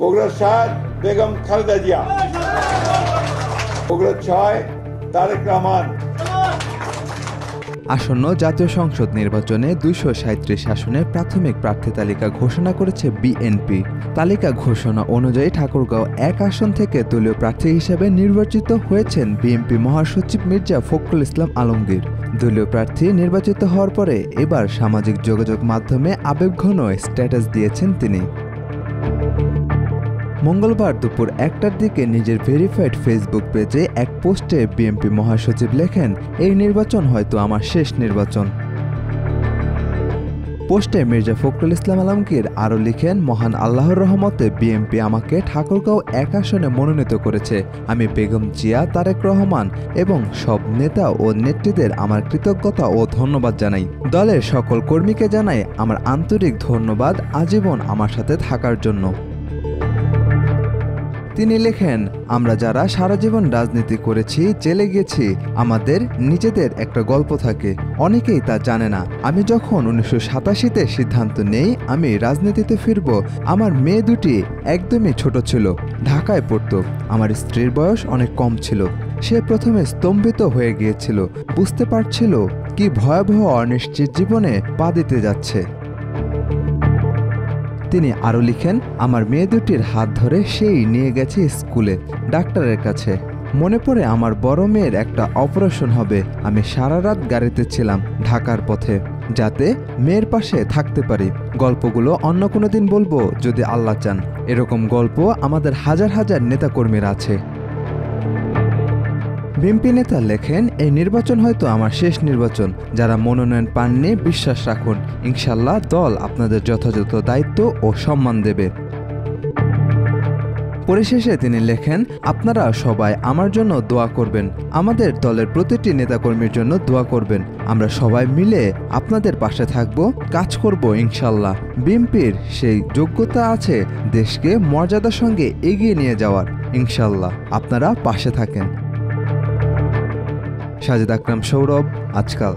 বগুড়া ৭ বেগম খালেদা জিয়া, বগুড়া ৬ তারেক রহমান। আসন্ন জাতীয় সংসদ নির্বাচনে ২৩৭ আসনে প্রাথমিক প্রার্থী তালিকা ঘোষণা করেছে বিএনপি। তালিকা ঘোষণা অনুযায়ী ঠাকুরগাঁও ১ আসন থেকে দলীয় প্রার্থী হিসেবে নির্বাচিত হয়েছেন বিএনপি মহাসচিব মির্জা ফখরুল ইসলাম আলমগীর। দলীয় প্রার্থী নির্বাচিত হওয়ার পরে এবার সামাজিক যোগাযোগ মাধ্যমে আবেগঘন স্ট্যাটাস দিয়েছেন তিনি। মঙ্গলবার দুপুর ১টার দিকে নিজের ভেরিফাইড ফেসবুক পেজে এক পোস্টে বিএনপি মহাসচিব লেখেন, এই নির্বাচন হয়তো আমার শেষ নির্বাচন। পোস্টে মির্জা ফখরুল ইসলাম আলমগীর আরও লিখেন, মহান আল্লাহর রহমতে বিএনপি আমাকে ঠাকুরগাঁও ১ আসনে মনোনীত করেছে। আমি বেগম জিয়া, তারেক রহমান এবং সব নেতা ও নেত্রীদের আমার কৃতজ্ঞতা ও ধন্যবাদ জানাই। দলের সকল কর্মীকে জানাই আমার আন্তরিক ধন্যবাদ আজীবন আমার সাথে থাকার জন্য। তিনি লেখেন, আমরা যারা সারা জীবন রাজনীতি করেছি, জেলে গেছি, আমাদের নিজেদের একটা গল্প থাকে, অনেকেই তা জানে না। আমি যখন ১৯৮৭-তে সিদ্ধান্ত নেই আমি রাজনীতিতে ফিরব, আমার মেয়ে দুটি একদমই ছোট ছিল, ঢাকায় পড়তো। আমার স্ত্রীর বয়স অনেক কম ছিল। সে প্রথমে স্তম্ভিত হয়ে গিয়েছিল, বুঝতে পারছিল কি ভয়াবহ অনিশ্চিত জীবনে পা দিতে যাচ্ছে। তিনি আরও লিখেন, আমার মেয়ে দুটির হাত ধরে সেই নিয়ে গেছে স্কুলে, ডাক্তারের কাছে। মনে পড়ে আমার বড় মেয়ের একটা অপারেশন হবে। আমি সারা রাত গাড়িতে ছিলাম ঢাকার পথে, যাতে মেয়ের পাশে থাকতে পারি। গল্পগুলো অন্য কোনো দিন বলবো যদি আল্লাহ চান। এরকম গল্প আমাদের হাজার হাজার নেতাকর্মীরা আছে। বিএনপি নেতা লেখেন, এই নির্বাচন হয়তো আমার শেষ নির্বাচন। যারা মনোনয়ন পাননি বিশ্বাস রাখুন, ইনশাল্লাহ দল আপনাদের যথাযথ দায়িত্ব ও সম্মান দেবে। পরিশেষে তিনি লেখেন, আপনারা সবাই আমার জন্য দোয়া করবেন, আমাদের দলের প্রতিটি নেতাকর্মীর জন্য দোয়া করবেন। আমরা সবাই মিলে আপনাদের পাশে থাকব, কাজ করব ইনশাল্লাহ। বিএনপির সেই যোগ্যতা আছে দেশকে মর্যাদার সঙ্গে এগিয়ে নিয়ে যাওয়ার। ইনশাল্লাহ আপনারা পাশে থাকেন। সাজিদ আকরাম সৌরভ, আজকাল।